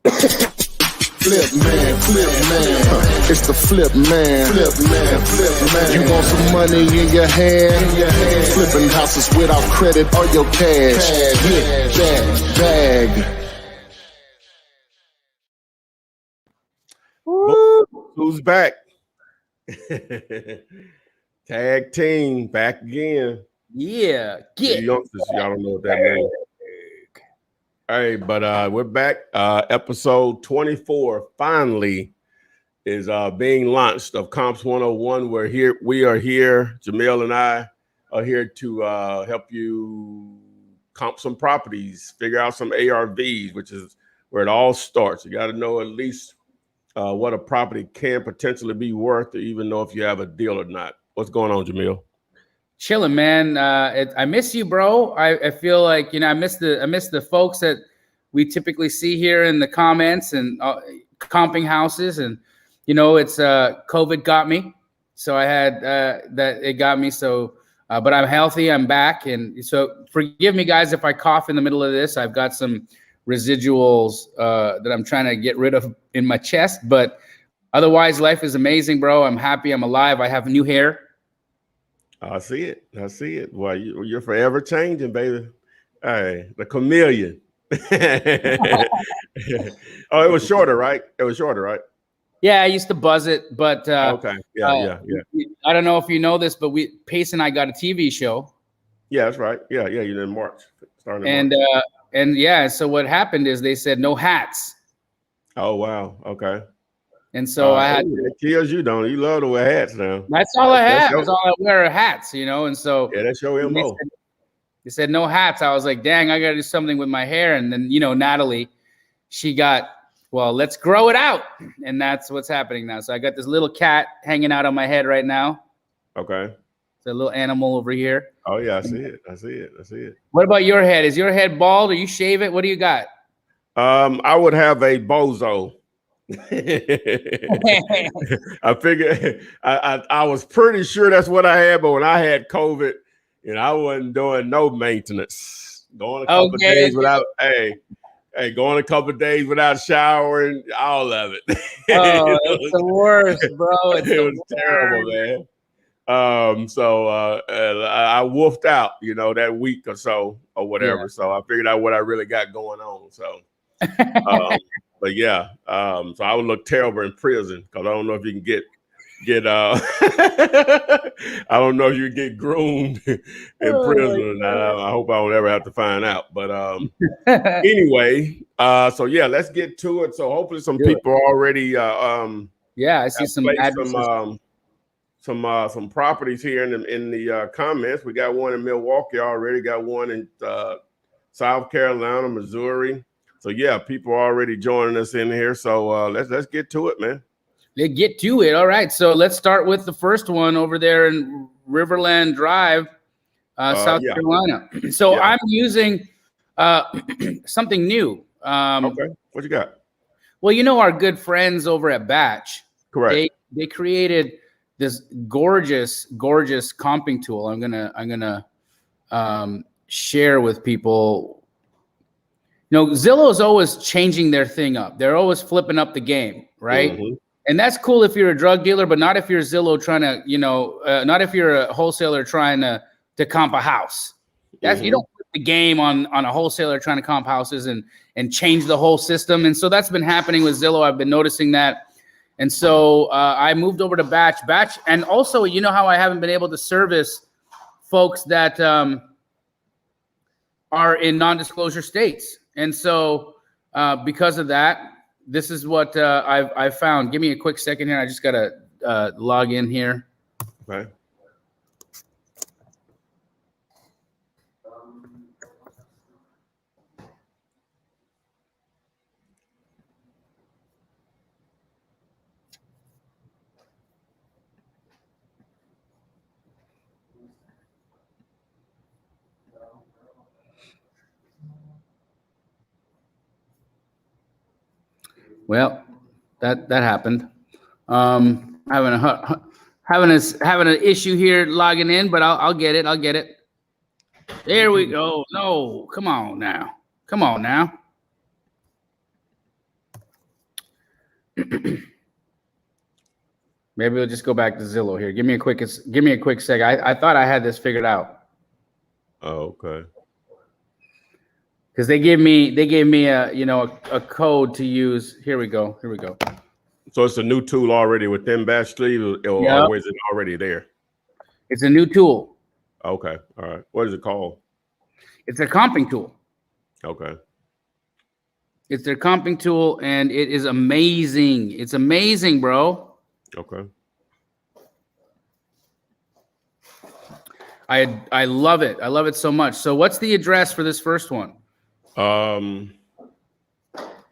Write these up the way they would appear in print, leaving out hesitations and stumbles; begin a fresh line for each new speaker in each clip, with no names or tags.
Flip man, it's the flip man. You want some money in your hand? Flipping houses without credit or your cash. Get that bag.
Who's back? Tag team back again.
Yeah, get.
Y'all don't know what that means. Hey, but we're back. Episode 24 finally is being launched of Comps 101. We are here. Jamil and I are here to help you comp some properties, figure out some ARVs, which is where it all starts. You got to know at least what a property can potentially be worth, to even know if you have a deal or not. What's going on, Jamil?
Chilling, man. I miss you, bro. I feel like, I miss the folks that we typically see here in the comments and comping houses, and it's COVID got me, so I had that it got me. So, but I'm healthy. I'm back, and so forgive me, guys, if I cough in the middle of this. I've got some residuals that I'm trying to get rid of in my chest, but otherwise, life is amazing, bro. I'm happy. I'm alive. I have new hair.
I see it. Well, you're forever changing, baby. Hey, the chameleon. Oh, it was shorter, right?
Yeah, I used to buzz it, but
okay. Yeah.
I don't know if you know this, but Pace and I got a TV show.
Yeah, that's right. Yeah. You in March. Starting
in
March.
And yeah, so what happened is they said no hats.
Oh wow. Okay.
And so I had.
It kills you, don't it? You love to wear hats now.
That's all I have. That's all I wear are hats, And so
yeah, that's your MO.
They said no hats. I was like, dang, I got to do something with my hair. And then Natalie, she got, well, let's grow it out, and that's what's happening now. So I got this little cat hanging out on my head right now.
Okay.
It's a little animal over here.
Oh yeah, I see it.
What about your head? Is your head bald, or you shave it? What do you got?
I would have a bozo. I figured I was pretty sure that's what I had, but when I had COVID, I wasn't doing no maintenance. Going a couple of days without going a couple of days without showering, all of it.
Oh, it's the worst, bro.
It was terrible, man. So I wolfed out, that week or so or whatever. Yeah. So I figured out what I really got going on. So but yeah, so I would look terrible in prison, because I don't know if you can get I don't know if you get groomed in prison or not. I hope I don't ever have to find out. But anyway, so yeah, let's get to it. So hopefully some people already
I see
some properties here in the comments. We got one in Milwaukee already, got one in South Carolina, Missouri. So yeah, people are already joining us in here. So let's get to it, man.
Let's get to it. All right. So let's start with the first one over there in Riverland Drive, South Carolina. So I'm using something new.
Okay. What you got?
Well, our good friends over at Batch.
Correct.
They created this gorgeous comping tool. I'm gonna share with people. Zillow is always changing their thing up. They're always flipping up the game, right? Mm-hmm. And that's cool if you're a drug dealer, but not if you're Zillow trying to, not if you're a wholesaler trying to comp a house. That's You don't flip the game on a wholesaler trying to comp houses and change the whole system. And so that's been happening with Zillow. I've been noticing that. And so I moved over to Batch. And also, how I haven't been able to service folks that are in non-disclosure states. And so because of that, this is what I've found. Give me a quick second here. I just got to log in here.
Okay.
Well, that happened. Having an issue here logging in, but I'll get it. There we go. No, come on now. Maybe we'll just go back to Zillow here. Give me a quick sec. I thought I had this figured out.
Oh, okay.
Because they gave me a code to use. Here we go.
So it's a new tool already within Batch Sleeve, or is it already there?
It's a new tool.
Okay. All right. What is it called?
It's a comping tool.
Okay.
It's their comping tool, and it is amazing. It's amazing, bro.
Okay.
I love it. I love it so much. So what's the address for this first one?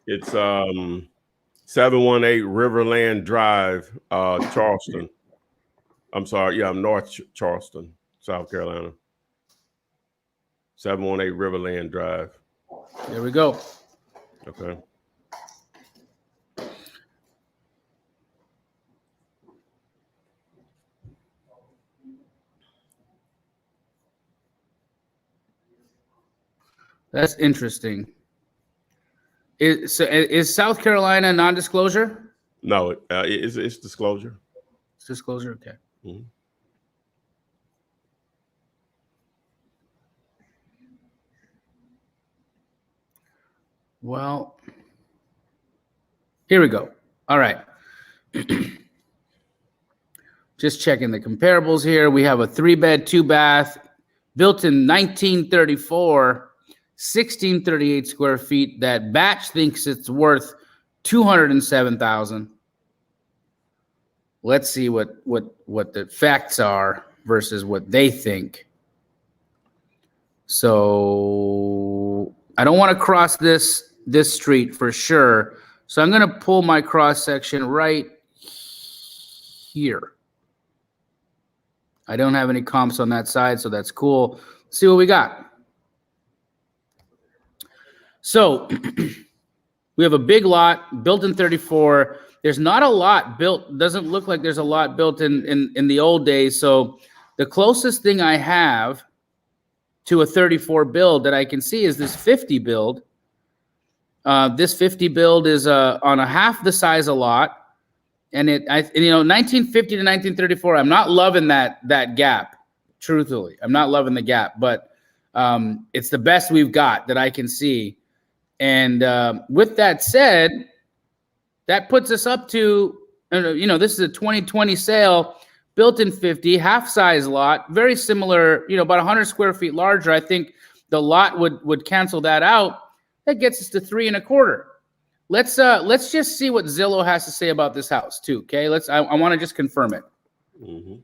It's 718 Riverland Drive, Charleston. I'm sorry, yeah, North Charleston, South Carolina. 718 Riverland Drive.
There we go.
Okay.
That's interesting. Is South Carolina non-disclosure?
No, it's disclosure.
It's disclosure, okay.
Mm-hmm.
Well, here we go. All right. Just checking the comparables here. We have a 3-bed, 2-bath, built in 1934, 1638 square feet. That Batch thinks it's worth $207,000. Let's see what the facts are versus what they think. So I don't want to cross this street for sure. So I'm going to pull my cross section right here. I don't have any comps on that side, so that's cool. Let's see what we got. So we have a big lot built in 34. There's not a lot built. Doesn't look like there's a lot built in the old days. So the closest thing I have to a 34 build that I can see is this 50 build. This 50 build is on a half the size a lot. And 1950 to 1934, I'm not loving that gap. Truthfully, I'm not loving the gap, but it's the best we've got that I can see. And with that said, that puts us up to, this is a 2020 sale, built in 50, half size lot, very similar, about 100 square feet larger. I think the lot would cancel that out. That gets us to 3.25. Let's just see what Zillow has to say about this house too. Okay, I want to just confirm it.
Mm-hmm.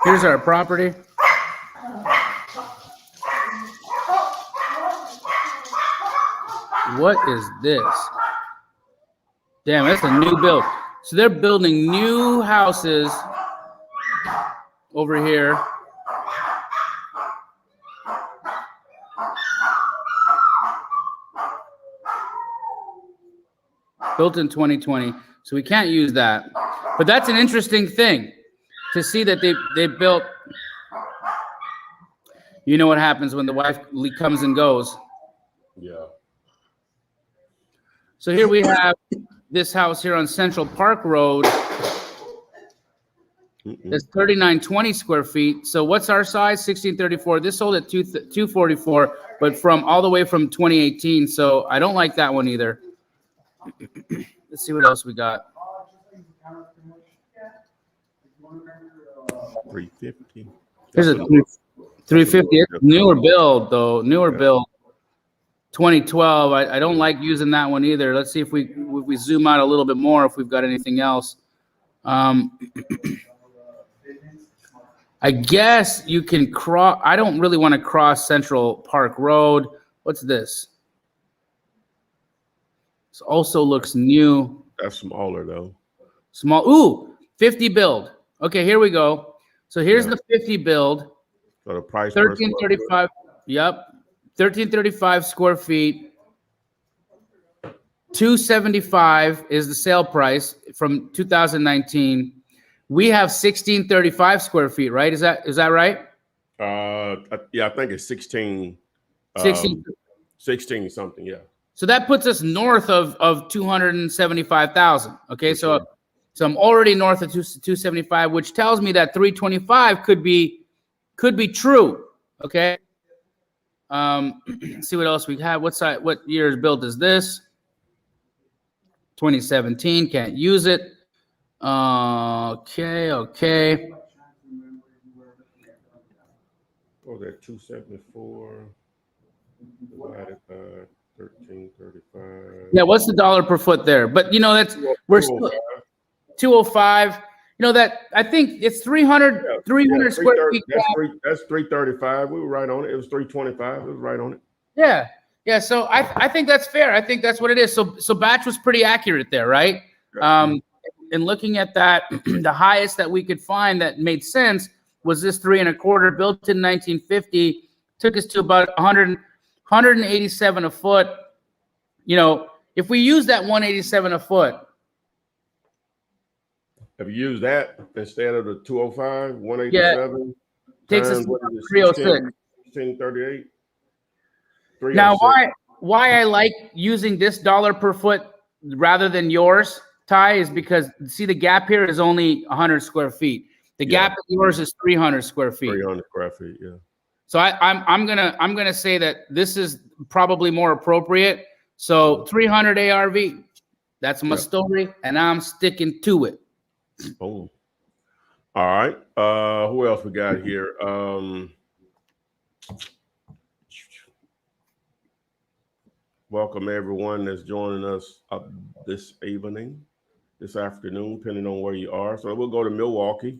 Here's our property. What is this? Damn, that's a new build. So they're building new houses over here. Built in 2020. So we can't use that. But that's an interesting thing to see that they built. You know what happens when the wife comes and goes.
Yeah.
So here we have this house here on Central Park Road. It's 3920 square feet. So what's our size? 1634. This sold at 244, but from all the way from 2018. So I don't like that one either. Let's see what else we got.
350.
Here's a 350. It's newer build though. Newer build. 2012. I don't like using that one either. Let's see if we zoom out a little bit more if we've got anything else. I guess you can cross. I don't really want to cross Central Park Road. What's this? This also looks new.
That's smaller though.
Small. Ooh, 50 build. Okay, here we go. So here's the 50 build.
So the price per square foot.
1335. Yep. 1335 square feet. 275 is the sale price from 2019. We have 1635 square feet, right? Is that right?
Yeah, I think it's 16. 16 something, yeah.
So that puts us north of 275,000. Okay,
For sure.
so I'm already north of 275, which tells me that 325 could be true. Okay. Let's see what else we have. What year's built is this? 2017. Can't use it. Okay.
What was that? 274 divided by 1335.
Yeah, what's the dollar per foot there? But we're still 205. That I think it's 300 square feet.
That's 335. We were right on it. It was 325. It was right on it.
Yeah. So I think that's fair. I think that's what it is. So Batch was pretty accurate there, right? And looking at that, the highest that we could find that made sense was this 3 1/4 built in 1950. Took us to about 187 a foot. If we use that 187 a foot.
Have you used that instead of the 205, 187?
Takes us to 306.
1638.
Now, why I like using this dollar per foot rather than yours, Ty, is because see the gap here is only 100 square feet. The gap in yours is 300 square feet.
300 square feet, yeah.
So I'm gonna say that this is probably more appropriate. So 300 ARV, that's my story, and I'm sticking to it.
Boom. All right. Who else we got here? Welcome everyone that's joining us up this evening, this afternoon, depending on where you are. So we'll go to Milwaukee.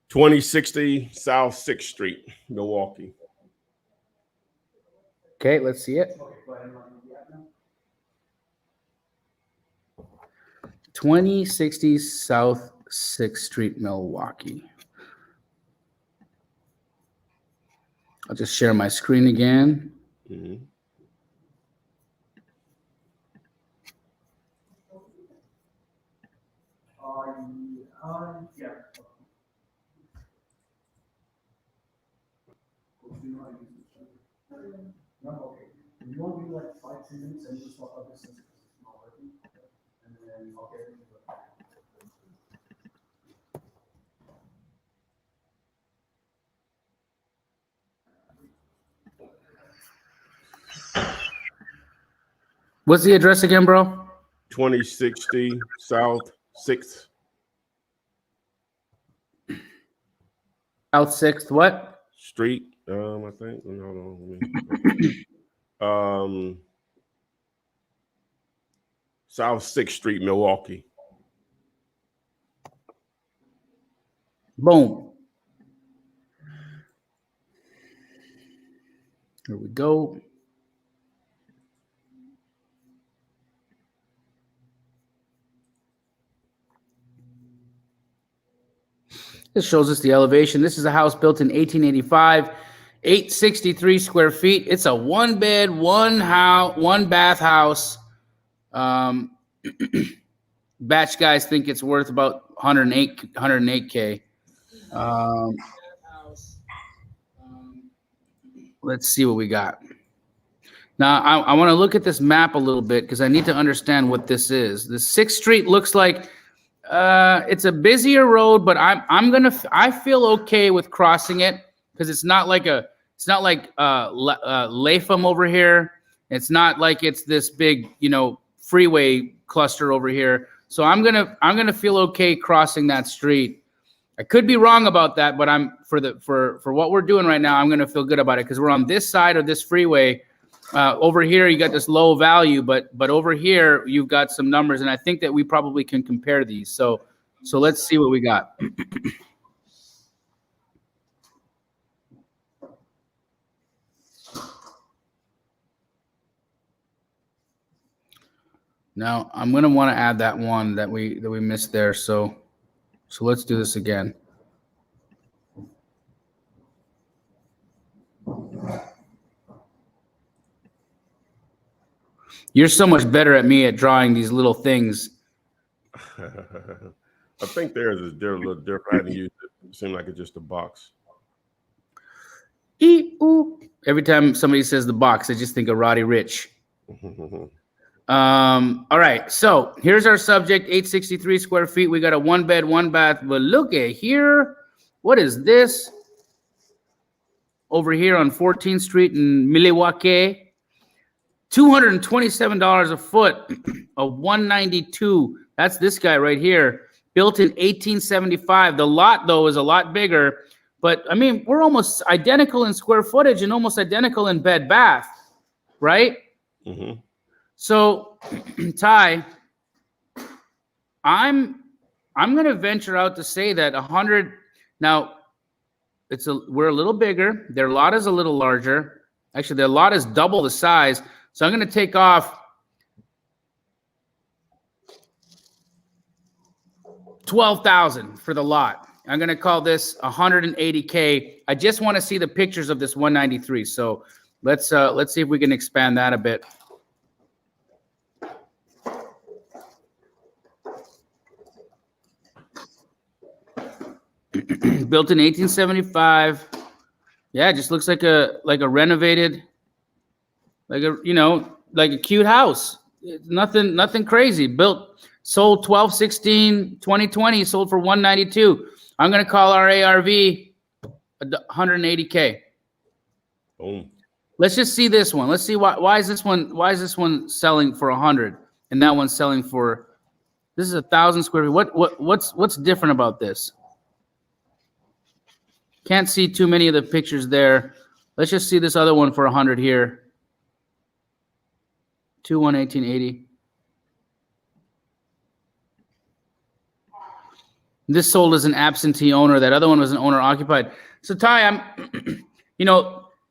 2060 South 6th Street, Milwaukee.
Okay, let's see it. 2060 South 6th Street, Milwaukee. I'll just share my screen again.
Mm-hmm.
Yeah. No, okay. You want to do like 5-10 minutes and just swap out this since it's not working, and then I'll get into it.
What's the address again, bro?
2060 South 6th.
South 6th, what?
Street, I think. Hold on. South 6th Street, Milwaukee.
Boom. Here we go. This shows us the elevation. This is a house built in 1885, 863 square feet. It's a one bed, one bath house. Batch guys think it's worth about 108K. Let's see what we got. Now, I want to look at this map a little bit because I need to understand what this is. The 6th Street looks like it's a busier road, but I feel okay with crossing it because it's not like Latham over here. It's not like it's this big, freeway cluster over here. So I'm gonna feel okay crossing that street. I could be wrong about that, but for what we're doing right now, I'm gonna feel good about it because we're on this side of this freeway. Over here, you got this low value, but over here, you've got some numbers, and I think that we probably can compare these. So let's see what we got. Now I'm gonna want to add that one that we missed there. So let's do this again. You're so much better at me at drawing these little things.
I think theirs is a little different. I hadn't used it. It seemed like it's just a box.
Every time somebody says the box, I just think of Roddy Ricch. All right, so here's our subject, 863 square feet. We got a 1-bed, 1-bath, but look at here. What is this? Over here on 14th Street in Milwaukee. $227 a foot, a 192. That's this guy right here, built in 1875. The lot, though, is a lot bigger. But, I mean, we're almost identical in square footage and almost identical in bed bath, right?
Mm-hmm.
So, Ty, I'm going to venture out to say that 100. Now, we're a little bigger. Their lot is a little larger. Actually, their lot is double the size. So I'm going to take off $12,000 for the lot. I'm going to call this $180K. I just want to see the pictures of this 193. So let's see if we can expand that a bit. Built in 1875. Yeah, it just looks like a renovated, like a cute house. Nothing crazy. Sold 12/16/2020, sold for 192. I'm gonna call our ARV 180K.
Boom.
Let's just see this one. Let's see why is this one selling for 100 and that one's selling for, this is 1,000 square feet. What's different about this? Can't see too many of the pictures there. Let's just see this other one for 100 here. 2/1/1880. This sold as an absentee owner. That other one was an owner occupied. So Ty,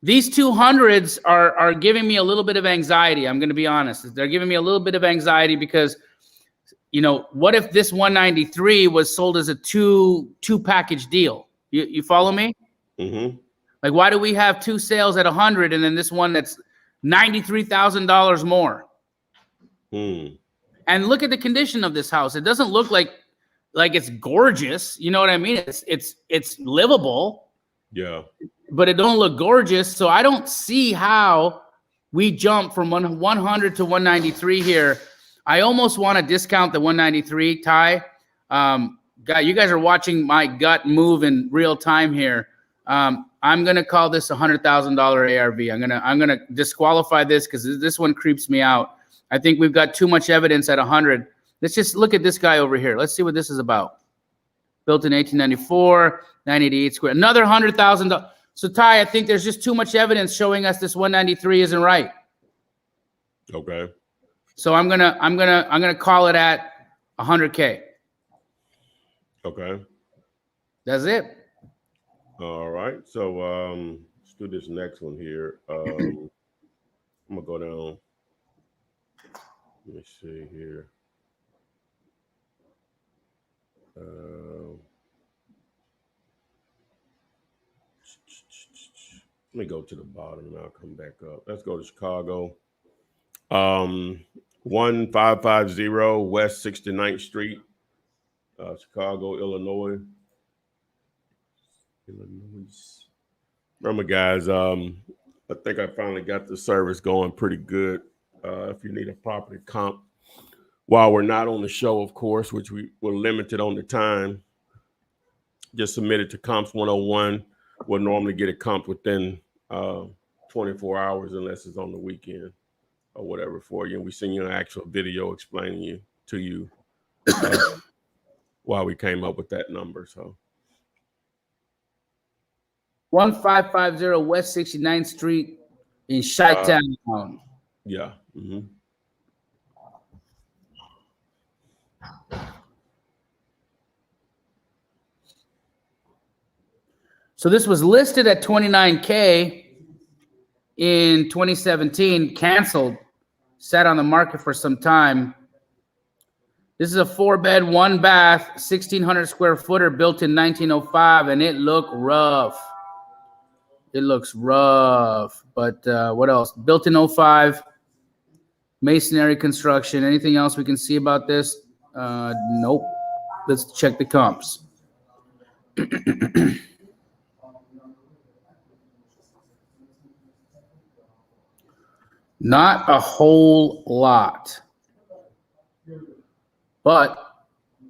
these 200s are giving me a little bit of anxiety. I'm going to be honest. They're giving me a little bit of anxiety because, what if this 193 was sold as a two package deal? You follow me?
Mm-hmm.
Like, why do we have two sales at 100 and then this one that's $93,000 more? And look at the condition of this house. It doesn't look like it's gorgeous. You know what I mean? It's livable.
Yeah.
But it don't look gorgeous. So I don't see how we jump from 100 to 193 here. I almost want to discount the 193, Ty. You guys are watching my gut move in real time here. I'm gonna call this $100,000 ARV. I'm gonna disqualify this because this one creeps me out. I think we've got too much evidence at 100. Let's just look at this guy over here. Let's see what this is about. Built in 1894, 988 square, another $100,000. So Ty, I think there's just too much evidence showing us this 193 isn't right.
Okay.
So I'm gonna call it at 100K.
Okay.
That's it.
All right. So let's do this next one here. I'm gonna go down. Let me see here. Let me go to the bottom and I'll come back up. Let's go to Chicago. 1550 West 69th Street, Chicago, Illinois. Remember, guys, I think I finally got the service going pretty good. If you need a property comp, while we're not on the show, of course, which we were limited on the time, just submit it to Comps 101. We'll normally get it comped within 24 hours unless it's on the weekend or whatever for you. And we send you an actual video explaining to you why we came up with that number. So
1550 West 69th Street in Chi-Town.
Yeah. Mm-hmm.
So this was listed at 29K in 2017, canceled, sat on the market for some time. This is a 4-bed, 1-bath, 1,600 square footer built in 1905, and it looked rough. It looks rough, but what else? Built in 05, masonry construction. Anything else we can see about this? Nope. Let's check the comps. Not a whole lot, but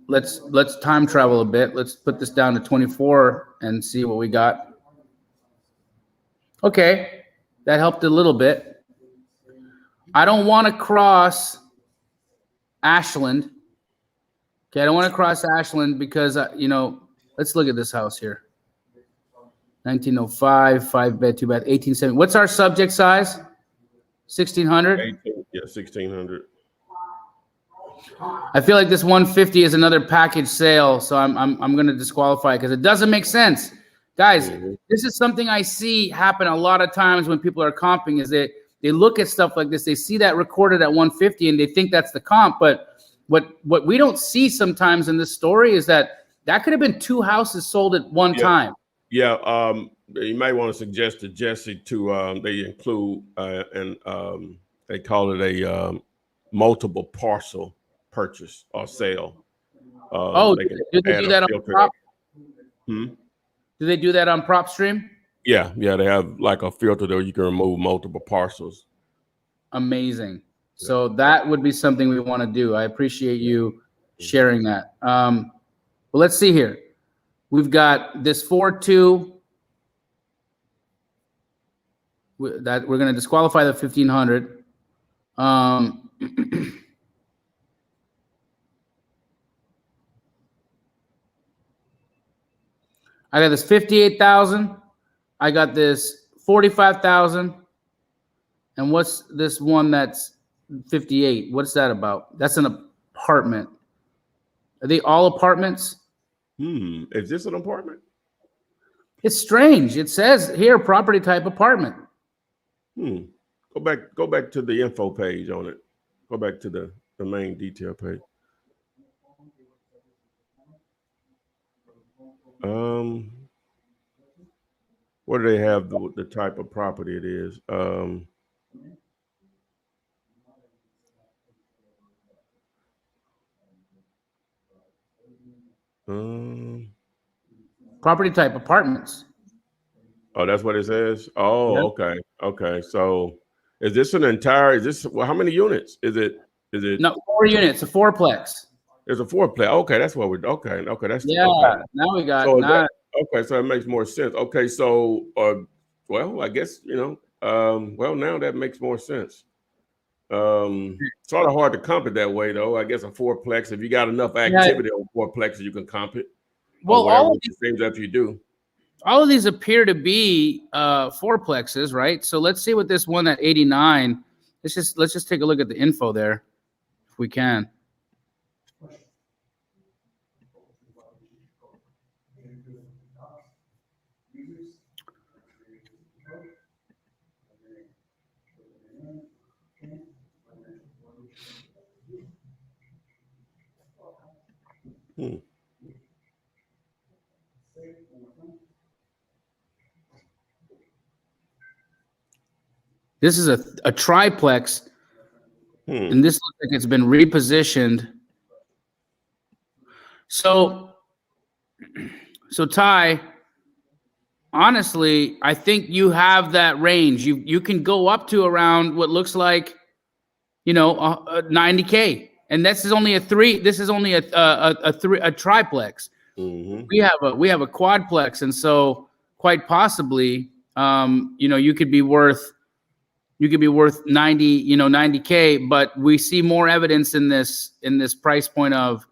let's time travel a bit. Let's put this down to 24 and see what we got. Okay, that helped a little bit. I don't want to cross Ashland. Okay, I don't want to cross Ashland because, let's look at this house here. 1905, 5-bed, 2-bath, 1870. What's our subject size? 1,600?
Yeah, 1,600.
I feel like this 150 is another package sale, so I'm going to disqualify because it doesn't make sense. Guys, this is something I see happen a lot of times when people are comping is they look at stuff like this. They see that recorded at 150 and they think that's the comp. But what we don't see sometimes in this story is that could have been 2 houses sold at one time.
Yeah. You might want to suggest to Jesse to they include and they call it a multiple parcel purchase or sale.
Do they do that on prop? Do they do that on PropStream?
Yeah, they have like a filter there you can remove multiple parcels.
Amazing. So that would be something we want to do. I appreciate you sharing that. Well, let's see here. We've got this 4.2 that we're going to disqualify the 1,500. I got this 58,000. I got this 45,000. And what's this one that's 58? What's that about? That's an apartment. Are they all apartments?
Is this an apartment?
It's strange. It says here property type apartment.
Go back to the info page on it. Go back to the main detail page. What do they have the type of property it is?
Property type apartments.
Oh, that's what it says. Oh,
Yep.
Okay. So, is this how many units? Is it?
No, 4 units, a 4-plex.
It's a 4-plex. Okay, that's what we're. Okay. That's
Now we got
so
9.
So it makes more sense. Okay, so well, I guess now that makes more sense. Sort of hard to comp it that way, though. I guess a 4-plex. If you got enough activity on 4-plexes, you can comp it.
Well, all of these
things that you do.
All of these appear to be 4-plexes, right? So let's see what this one at 89. Let's just take a look at the info there, if we can. This is a triplex, and this looks like it's been repositioned. So Ty, honestly, I think you have that range. You can go up to around what looks like, 90K, and this is only a triplex. We have a quadplex, and so quite possibly, you could be worth 90K, but we see more evidence in this price point of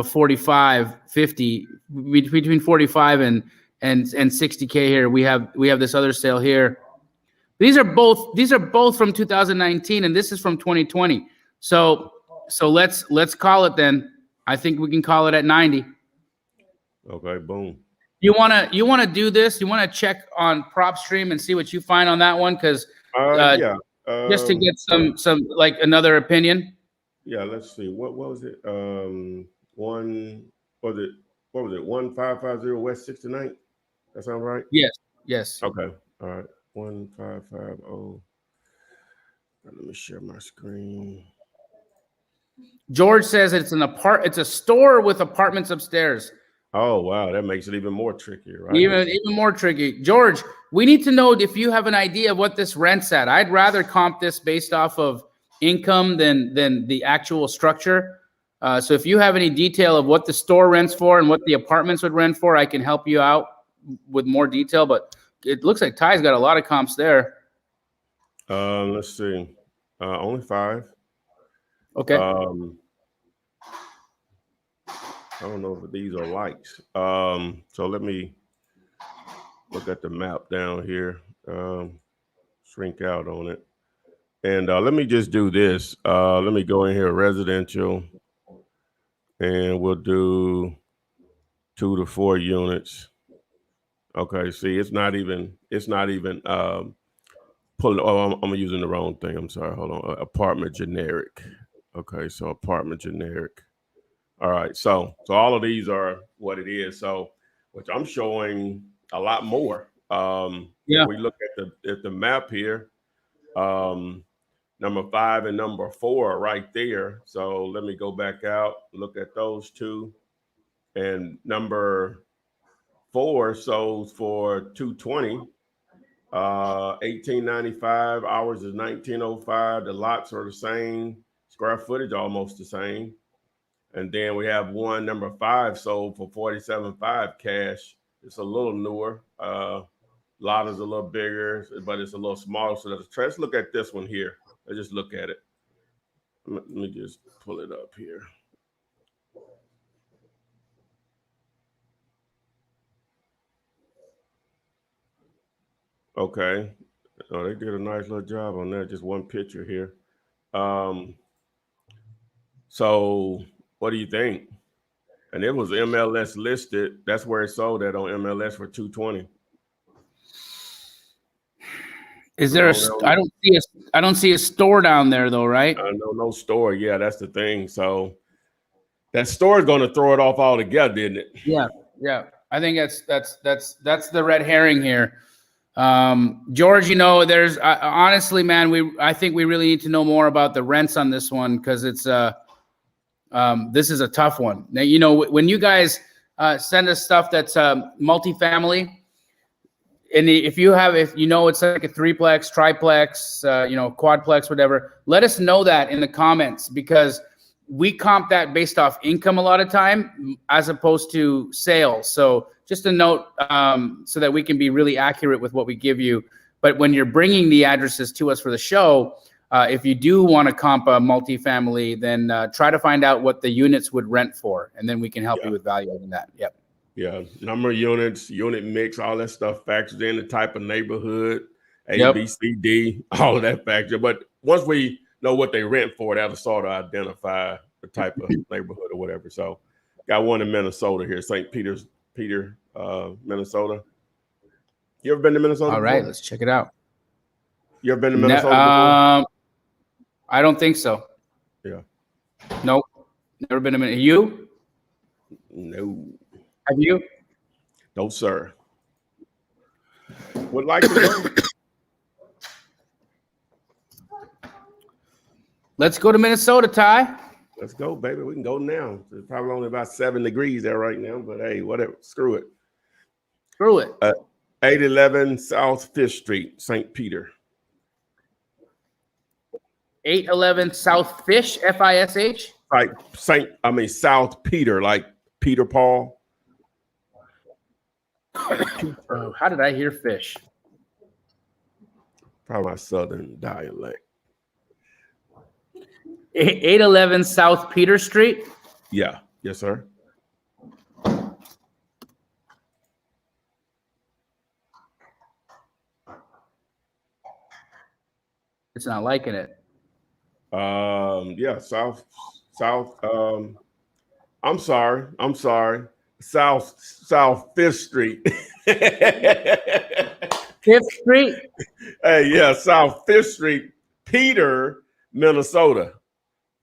45, 50, between 45 and 60K here. We have this other sale here. These are both from 2019, and this is from 2020. So let's call it then. I think we can call it at 90.
Okay, boom.
You wanna do this? You wanna check on PropStream and see what you find on that one? Because just to get some like another opinion.
Yeah, let's see. What was it? One was it? What was it? 1550 West 69th. That sound right?
Yes. Yes.
Okay. All right. 1550. Let me share my screen.
George says it's it's a store with apartments upstairs.
Oh wow, that makes it even more trickier, right?
Even more tricky. George, we need to know if you have an idea of what this rent's at. I'd rather comp this based off of income than the actual structure. So if you have any detail of what the store rents for and what the apartments would rent for, I can help you out with more detail. But it looks like Ty's got a lot of comps there.
Let's see. Only 5.
Okay.
I don't know if these are likes. So let me look at the map down here. Shrink out on it. And let me just do this. Let me go in here, residential, and we'll do 2 to 4 units. Okay, see, it's not even pulling. Oh, I'm using the wrong thing. I'm sorry. Hold on. Apartment generic. Okay, so apartment generic. All right, so all of these are what it is. So, which I'm showing a lot more. If we look at the map here, number 5 and number 4 are right there. So let me go back out, look at those two, and number 4 sold for $220, 1895. Ours is 1905. The lots are the same, square footage almost the same. And then we have one, number 5, sold for $47.5 cash. It's a little newer. Lot is a little bigger, but it's a little smaller. So let's look at this one here. Let's just look at it. Let me just pull it up here. Okay. Oh, they did a nice little job on that. Just one picture here. So what do you think? And it was MLS listed. That's where it sold at on MLS for $220.
Is there I don't see a store down there though, right?
No store. Yeah, that's the thing. So that store is going to throw it off altogether, didn't it?
Yeah. I think that's the red herring here. George, there's honestly, man, I think we really need to know more about the rents on this one because it's this is a tough one. Now, when you guys send us stuff that's multifamily, and if it's like a 3-plex, triplex, quadplex, whatever, let us know that in the comments because we comp that based off income a lot of time as opposed to sales. So just a note so that we can be really accurate with what we give you. But when you're bringing the addresses to us for the show, if you do want to comp a multifamily, then try to find out what the units would rent for, and then we can help you with valuing that. Yep.
Yeah, number of units, unit mix, all that stuff factors in, the type of neighborhood, A, B, C, D, all of that factor. But once we know what they rent for, that'll sort of identify the type of neighborhood or whatever. So got one in Minnesota here, St. Peter, Minnesota. You ever been to Minnesota?
All right, let's check it out.
You ever been to Minnesota before?
I don't think so.
Yeah.
Nope. Never been to Minnesota. You?
No.
Have you?
No, sir. Would like to go.
Let's go to Minnesota, Ty.
Let's go, baby. We can go now. It's probably only about 7 degrees there right now, but hey, whatever. Screw it. 811 South 5th Street, St. Peter.
811 South Fish, Fish?
Like South Peter, like Peter Paul.
How did I hear fish?
Probably my southern dialect.
811 South Peter Street?
Yeah. Yes, sir.
It's not liking it.
Yeah, South. I'm sorry. South 5th Street.
5th Street?
Hey, yeah, South 5th Street, Peter, Minnesota.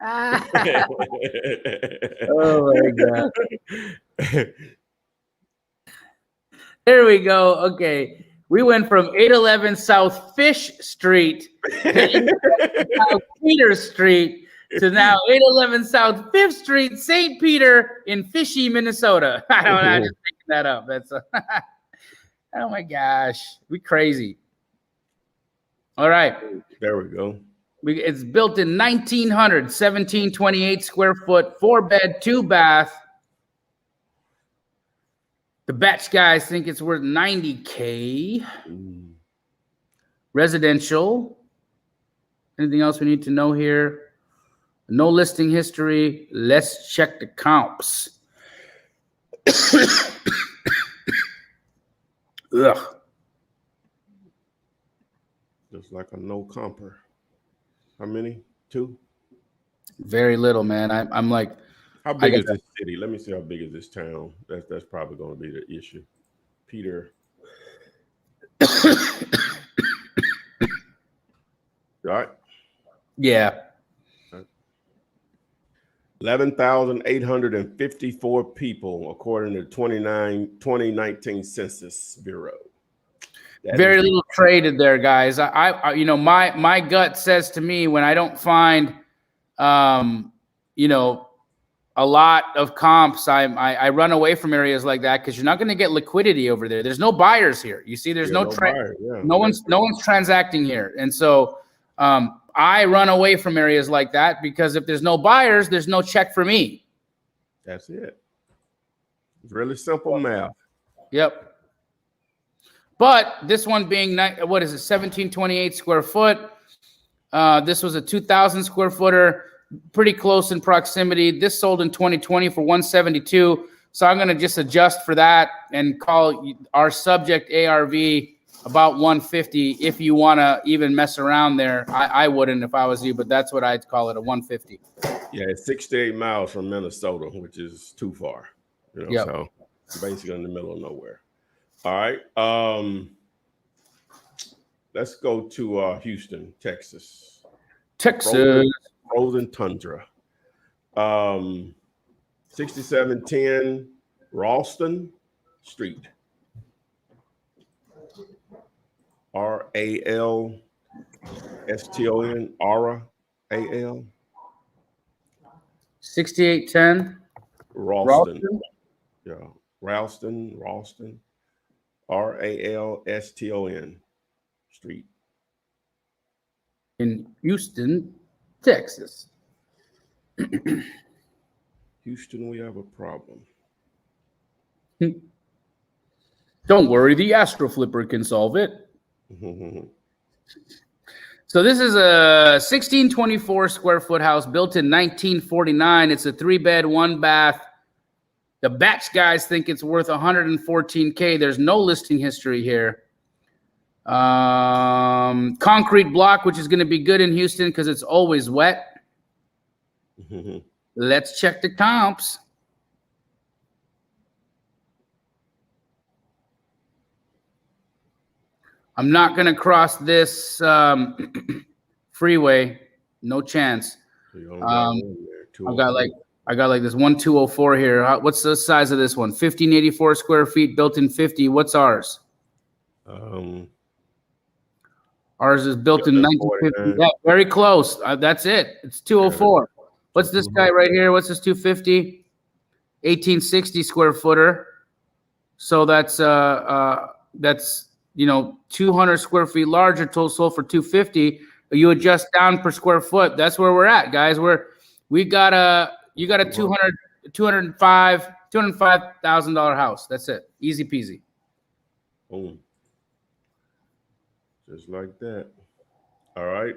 Oh my God. There we go. Okay. We went from 811 South Fish Street to 811 South Peter Street to now 811 South 5th Street, St. Peter in Fishy, Minnesota. I don't know. I'm just making that up. That's oh my gosh. We crazy. All right.
There we go.
It's built in 1900, 1728 square foot, 4-bed, 2-bath. The batch guys think it's worth $90K. Residential. Anything else we need to know here? No listing history. Let's check the comps. Ugh.
Just like a no comper. How many? 2?
Very little, man. I'm like,
how big is this city? Let me see how big is this town. That's probably going to be the issue. Peter. Right?
Yeah.
11,854 people, according to 2019 Census Bureau.
Very little traded there, guys. I you know, my gut says to me when I don't find, you know, a lot of comps, I run away from areas like that because you're not going to get liquidity over there. There's no buyers here. You see, there's no one's transacting here, and so I run away from areas like that because if there's no buyers, there's no check for me.
That's it. It's really simple math.
Yep. But this one being, what is it, 1728 square foot. This was a 2,000 square footer, pretty close in proximity. This sold in 2020 for 172. So I'm going to just adjust for that and call our subject ARV about 150. If you want to even mess around there, I wouldn't if I was you, but that's what I'd call it, a 150.
Yeah, it's 68 miles from Minnesota, which is too far. You know, so basically in the middle of nowhere. All right. Let's go to Houston, Texas. Frozen tundra. 6710 Ralston Street. RALSTON. Aura AL.
6810
Ralston. Yeah. Ralston. RALSTON Street.
In Houston, Texas.
Houston, we have a problem.
Don't worry, the Astro Flipper can solve it. So this is a 1624 square foot house built in 1949. It's a 3-bed, 1-bath. The batch guys think it's worth $114K. There's no listing history here. Concrete block, which is going to be good in Houston because it's always wet. Let's check the comps. I'm not going to cross this freeway. No chance. I got like this 1204 here. What's the size of this one? 1584 square feet, built in 50. What's ours? Ours is built in 1950. Yeah, very close. That's it. It's 204. What's this guy right here? What's this 250? 1860 square footer. So that's 200 square feet larger, sold for 250. You adjust down per square foot. That's where we're at, guys. You got a $205,000 house. That's it. Easy peasy.
Boom. Just like that. All right.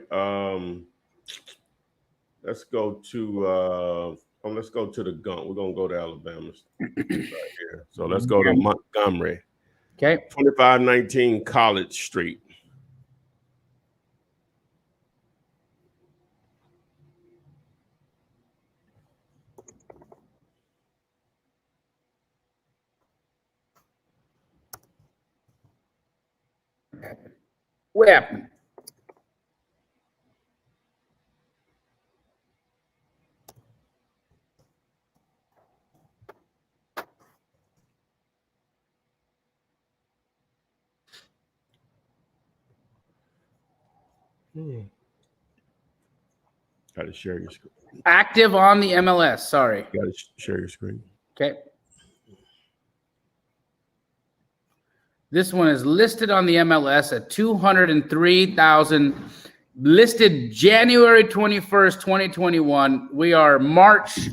Let's go to the gun. We're gonna go to Alabama right here. So let's go to Montgomery.
Okay.
2519 College Street.
What happened?
Got to share your screen.
Active on the MLS. Sorry.
Got to share your screen.
Okay. This one is listed on the MLS at 203,000. Listed January 21st, 2021. We are March.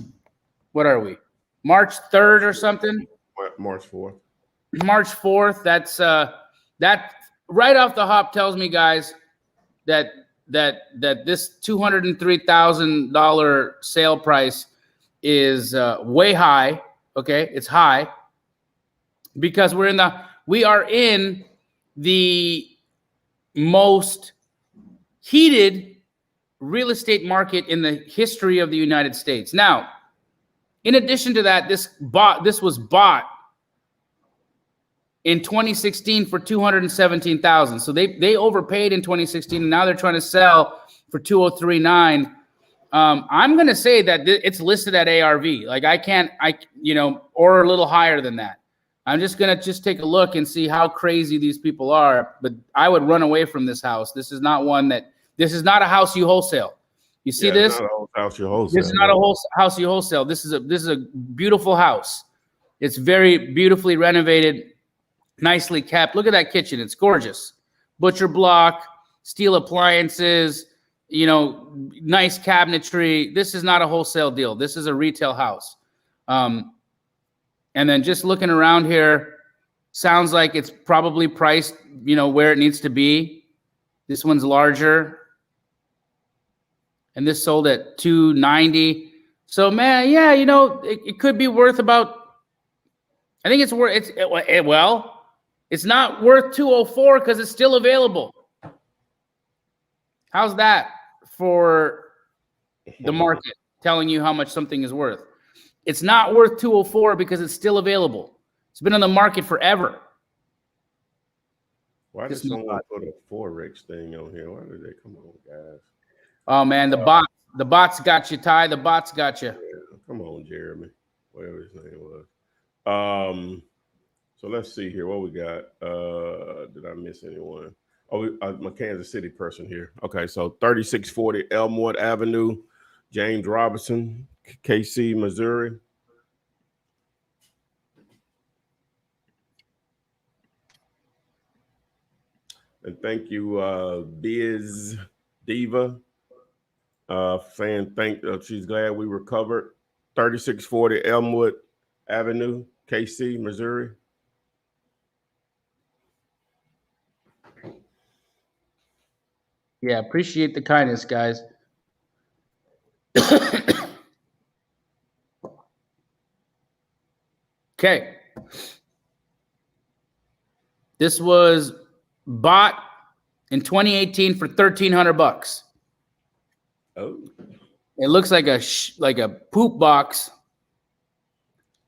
What are we? March 3rd or something?
March 4th.
March 4th. That's that right off the hop tells me, guys, that this $203,000 sale price is way high. Okay, it's high because we are in the most heated real estate market in the history of the United States. Now, in addition to that, this was bought in 2016 for $217,000. So they overpaid in 2016, and now they're trying to sell for $203,900. I'm going to say that it's listed at ARV. Like or a little higher than that. I'm just going to take a look and see how crazy these people are. But I would run away from this house. This is not a house you wholesale. You see this?
Not a house you wholesale.
This is not a house you wholesale. This is a beautiful house. It's very beautifully renovated, nicely kept. Look at that kitchen. It's gorgeous. Butcher block, steel appliances, nice cabinetry. This is not a wholesale deal. This is a retail house. And then just looking around here, sounds like it's probably priced, where it needs to be. This one's larger. And this sold at $290,000. So, man, yeah, it could be worth about, I think it's worth, it's not worth $204,000 because it's still available. How's that for the market telling you how much something is worth? It's not worth $204,000 because it's still available. It's been on the market forever.
Why did someone put a Forex thing on here? Why did they come on, guys?
Oh man, the bots got you, Ty. The bots got you.
Yeah, come on, Jeremy. Whatever his name was. So let's see here. What we got? Did I miss anyone? Oh, I'm a Kansas City person here. Okay, so 3640 Elmwood Avenue, James Robinson, KC, Missouri. And thank you, Biz Diva, saying she's glad we recovered. 3640 Elmwood Avenue, KC, Missouri.
Yeah, appreciate the kindness, guys. Okay. This was bought in 2018 for $1,300.
Oh.
It looks like a poop box.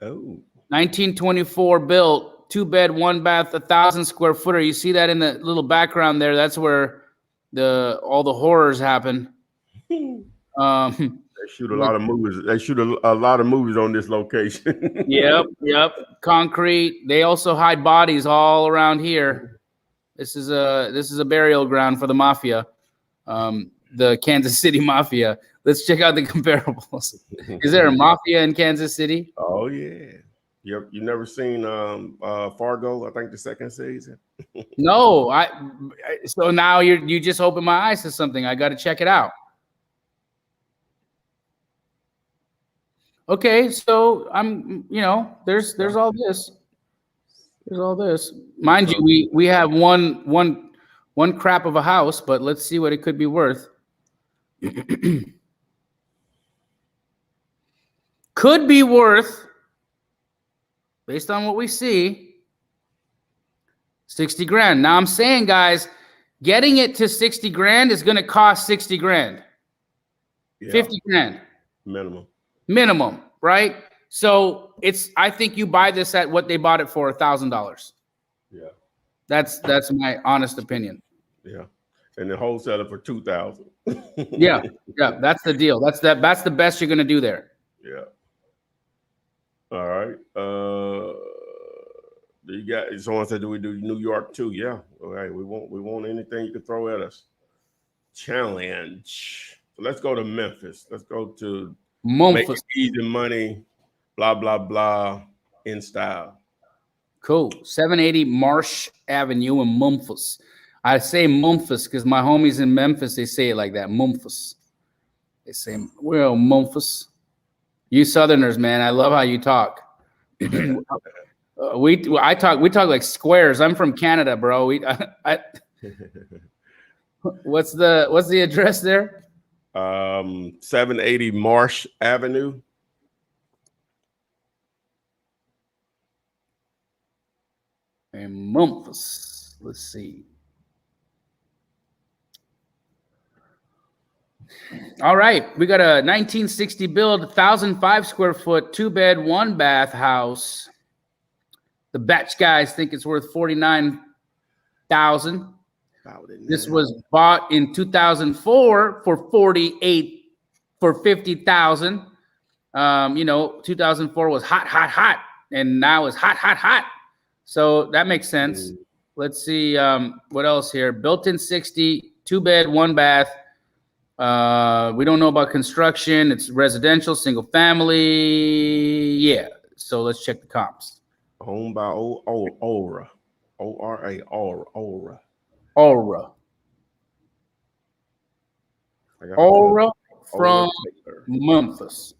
Oh.
1924 built, 2-bed, 1-bath, 1,000 square footer. You see that in the little background there? That's where all the horrors happen.
They shoot a lot of movies. They shoot a lot of movies on this location.
Yep. Concrete. They also hide bodies all around here. This is a burial ground for the mafia, the Kansas City mafia. Let's check out the comparables. Is there a mafia in Kansas City?
Oh yeah. You never seen Fargo? I think the second season.
No, so now you just opened my eyes to something. I got to check it out. Okay, so I'm, there's all this. There's all this. Mind you, we have one crap of a house, but let's see what it could be worth. Could be worth, based on what we see, 60 grand. Now I'm saying, guys, getting it to 60 grand is going to cost 60 grand. Yeah. 50 grand. Minimum, right? So I think you buy this at what they bought it for, $1,000.
Yeah.
That's my honest opinion.
Yeah. And the wholesaler for $2,000.
Yeah. That's the deal. That's the best you're gonna do there.
Yeah. All right. You got someone said, do we do New York too? Yeah. All right. We want anything you can throw at us. challenge. So let's go to Memphis. Let's go to
Memphis.
Make easy money, blah, blah, blah, in style.
Cool. 780 Marsh Avenue in Memphis. I say Memphis because my homies in Memphis, they say it like that. Memphis. They say, well, Memphis. You Southerners, man, I love how you talk. We talk like squares. I'm from Canada, bro. What's the address there?
780 Marsh Avenue.
In Memphis. Let's see. All right, we got a 1960 build, 1,005 square foot, 2-bed, 1-bath house. The batch guys think it's worth $49,000. This was bought in 2004 for $50,000. 2004 was hot, and now it's hot. So that makes sense. Let's see what else here. Built-in 60, 2-bed, 1-bath. We don't know about construction. It's residential, single family. Yeah. So let's check the comps.
Owned by Aura. O-R-A, Aura.
Aura from Memphis.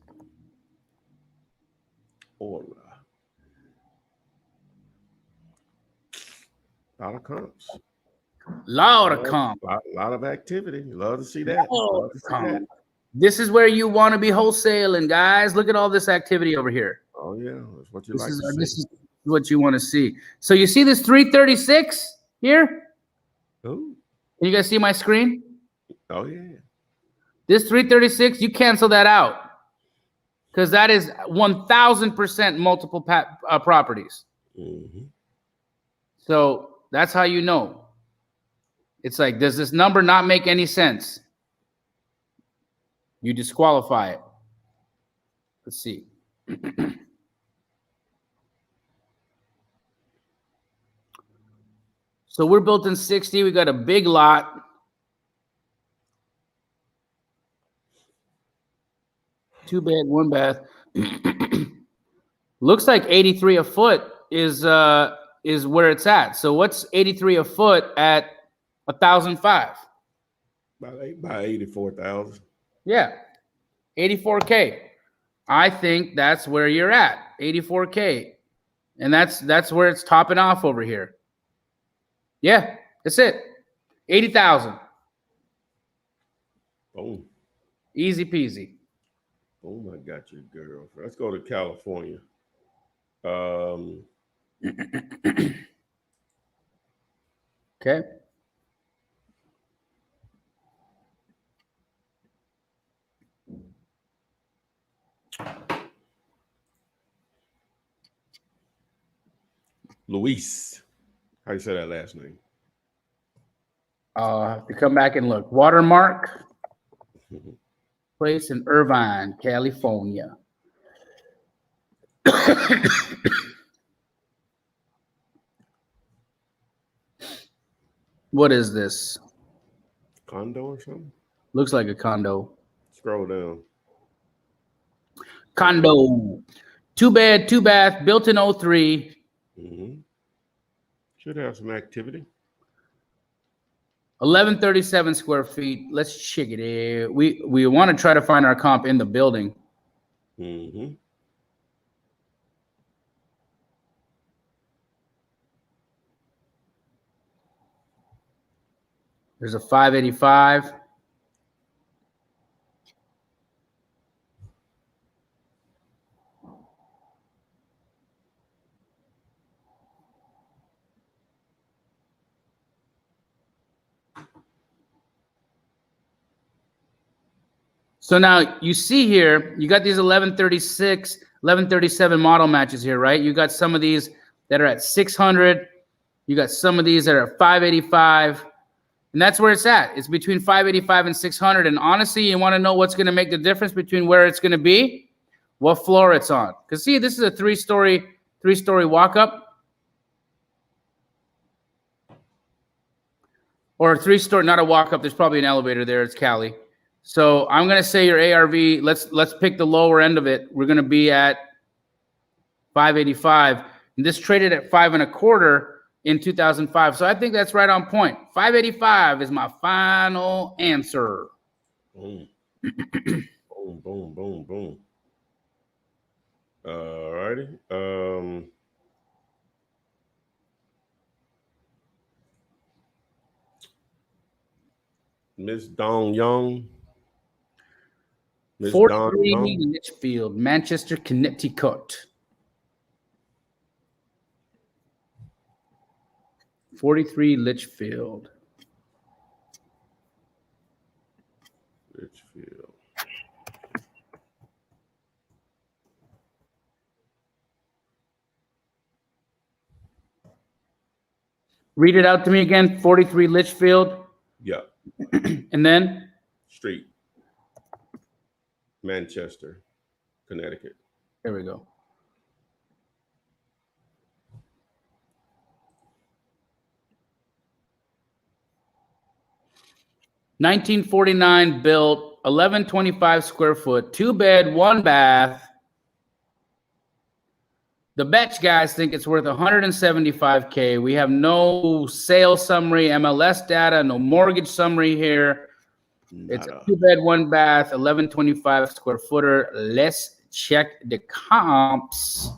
Aura. A lot of comps.
Lot of comp.
A lot of activity. Love to see that.
This is where you want to be wholesaling, guys. Look at all this activity over here.
Oh, yeah. That's what you like to see.
This is what you want to see. So you see this 336 here?
Ooh.
Can you guys see my screen?
Oh, yeah.
This 336, you cancel that out because that is 1,000% multiple properties.
Mm-hmm.
So that's how you know. It's like, does this number not make any sense? You disqualify it. Let's see. So we're built in 60. We got a big lot. 2-bed, 1-bath. Looks like 83 a foot is where it's at. So what's 83 a foot at 1,005?
About 84,000.
Yeah, 84K. I think that's where you're at, 84K, and that's where it's topping off over here. Yeah, that's it. 80,000.
Boom.
Easy peasy.
Boom, I got you, girl. Let's go to California.
Okay.
Luis. How you say that last name?
Have to come back and look. Watermark place in Irvine, California. What is this?
Condo or something?
Looks like a condo.
Scroll down.
Condo. 2-bed, 2-bath, built in 03.
Mm-hmm. Should have some activity.
1137 square feet. Let's check it out. We want to try to find our comp in the building.
Mm-hmm.
There's a 585. So now you see here, you got these 1136, 1137 model matches here, right? You got some of these that are at 600. You got some of these that are at 585. And that's where it's at. It's between 585 and 600. And honestly, you want to know what's going to make the difference between where it's going to be? What floor it's on. Because see, this is a three-story walk-up. or a 3-story, not a walk up. There's probably an elevator there. It's Cali. So I'm going to say your ARV, let's pick the lower end of it. We're going to be at 585. And this traded at 5.25 in 2005. So I think that's right on point. 585 is my final answer.
Boom. Boom, boom, boom, boom. All righty. Miss Dong Young.
43 Litchfield, Manchester, Connecticut. 43 Litchfield.
Litchfield.
Read it out to me again. 43 Litchfield.
Yeah.
And then?
Street. Manchester, Connecticut.
There we go. $1949 built, 1125 square foot, 2-bed, 1-bath. The Betch guys think it's worth $175K. We have no sales summary, MLS data, no mortgage summary here. It's a 2-bed, 1-bath, 1125 square footer. Let's check the comps.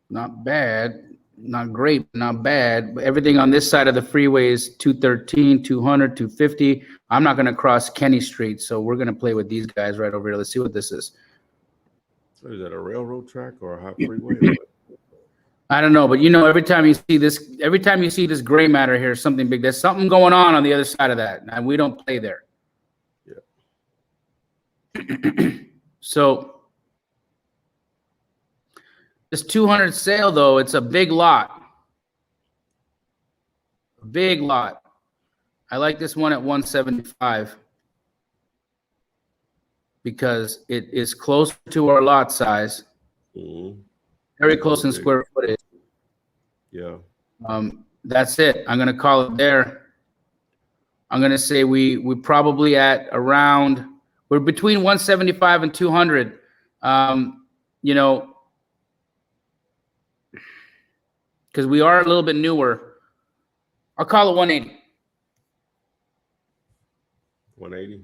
Not bad. Not great, not bad. But everything on this side of the freeway is 213, 200, 250. I'm not going to cross Kenny Street, so we're going to play with these guys right over here. Let's see what this is.
So is that a railroad track or a high freeway?
I don't know, but you know, every time you see this gray matter here, something big. There's something going on the other side of that, and we don't play there.
Yeah.
So this 200 sale, though, it's a big lot. Big lot. I like this one at 175 because it is close to our lot size.
Mm-hmm.
Very close in square footage.
Yeah.
That's it. I'm gonna call it there. I'm gonna say we probably at around, we're between 175 and 200. You know, because we are a little bit newer. I'll call it 180.
180.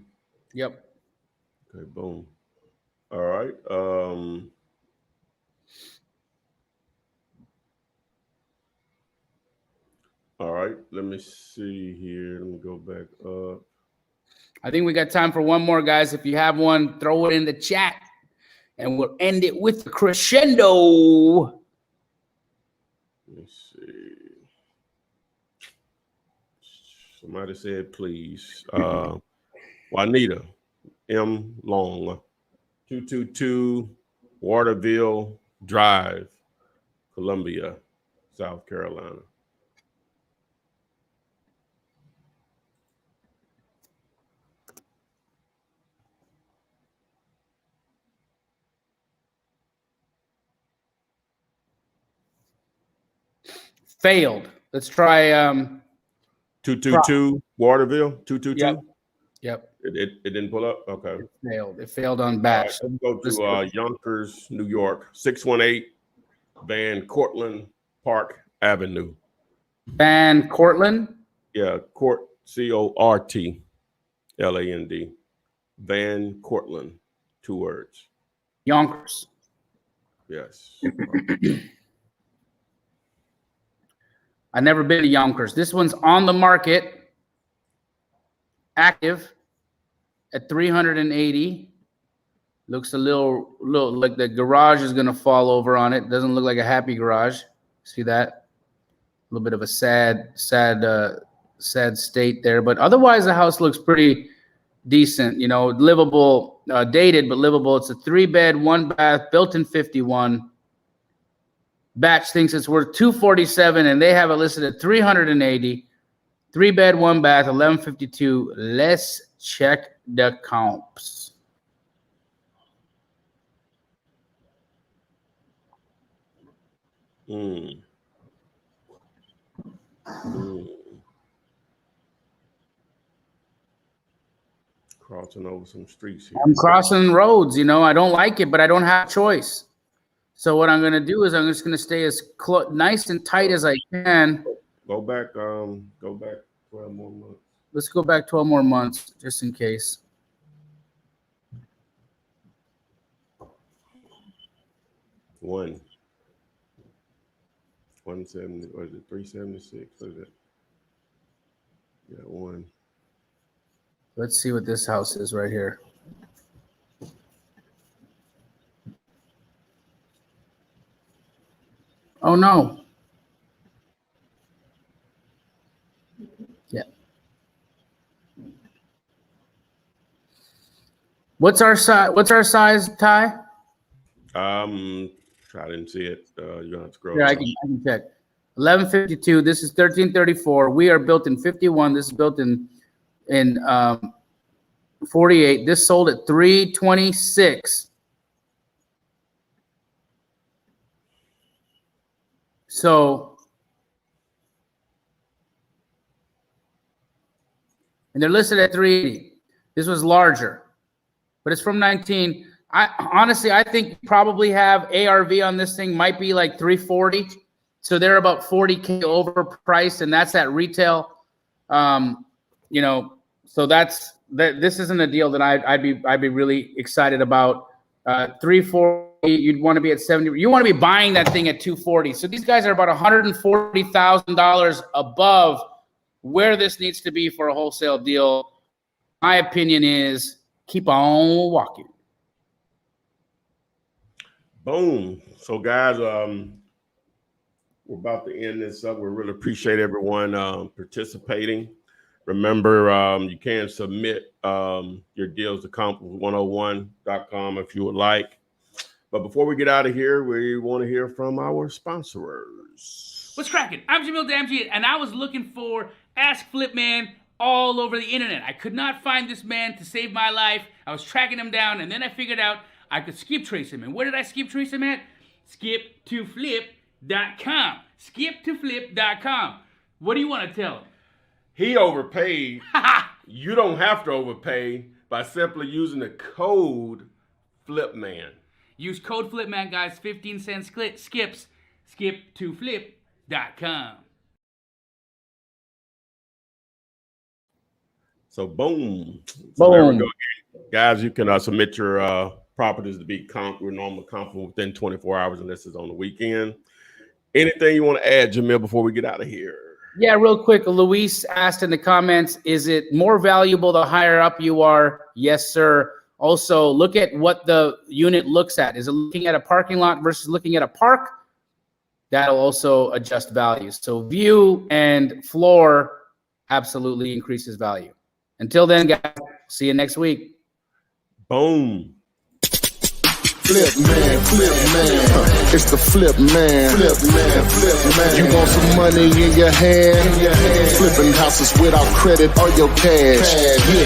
Yep.
Okay. Boom. All right. All right, let me see here. Let me go back up.
I think we got time for one more, guys. If you have one, throw it in the chat, and we'll end it with the crescendo.
Let me see. Somebody said, please. Juanita M. Long, 222 Waterville Drive, Columbia, South Carolina.
Failed. Let's try
222 Waterville, 222.
Yep.
It didn't pull up. Okay.
It failed. It failed on batch.
Right, let's go to Yonkers, New York, 618 Van Cortlandt Park Avenue.
Van Cortlandt?
Yeah, Cortland. Van Cortlandt, 2 words.
Yonkers.
Yes.
I've never been to Yonkers. This one's on the market, active at 380. Looks a little like the garage is gonna fall over on it. Doesn't look like a happy garage. See that? A little bit of a sad state there, but otherwise the house looks pretty decent. You know, livable, dated but livable. It's a 3-bed, 1-bath, built in 51. Batch thinks it's worth 247, and they have it listed at 380. 3-bed, 1-bath, 1152. Let's check the comps.
Crossing over some streets here.
I'm crossing roads, I don't like it, but I don't have a choice. So what I'm going to do is I'm just going to stay as nice and tight as I can.
Go back 12 more months.
Let's go back 12 more months, just in case.
One. 170, or is it 376? What is it? Yeah, one.
Let's see what this house is right here. Oh no. Yeah. What's our size? What's our size, Ty?
I didn't see it. You're gonna have to scroll.
Yeah, I can check. 1152. This is 1334. We are built in 51. This is built in 48. This sold at 326. So, and they're listed at 380. This was larger, but it's from 19. I think you probably have ARV on this thing might be like 340. So they're about 40K overpriced, and that's at retail. So this isn't a deal that I'd be really excited about. 340, you'd want to be at 70. You want to be buying that thing at 240. So these guys are about $140,000 above where this needs to be for a wholesale deal. My opinion is keep on walking.
Boom. So guys, we're about to end this up. We really appreciate everyone participating. Remember, you can submit your deals to comp101.com if you would like. But before we get out of here, we want to hear from our sponsors.
What's cracking? I'm Jamil Damji, and I was looking for Ask Flip Man all over the internet. I could not find this man to save my life. I was tracking him down, and then I figured out I could skip trace him. And where did I skip trace him at? Skip2flip.com. Skip2flip.com. What do you want to tell him?
He overpaid. You don't have to overpay by simply using the code FLIPMAN.
Use code FLIPMAN, guys. 15 cents skips. Skip2flip.com.
So boom. So there we go. Guys, you can submit your properties to be comp. We're normally comping within 24 hours, and this is on the weekend. Anything you want to add, Jamil, before we get out of here?
Yeah, real quick. Luis asked in the comments, is it more valuable the higher up you are? Yes, sir. Also, look at what the unit looks at. Is it looking at a parking lot versus looking at a park? That'll also adjust values. So view and floor absolutely increases value. Until then, guys, see you next week.
Boom.
Flip man, it's the flip man. You want some money in your hand? Flipping houses without credit or your cash.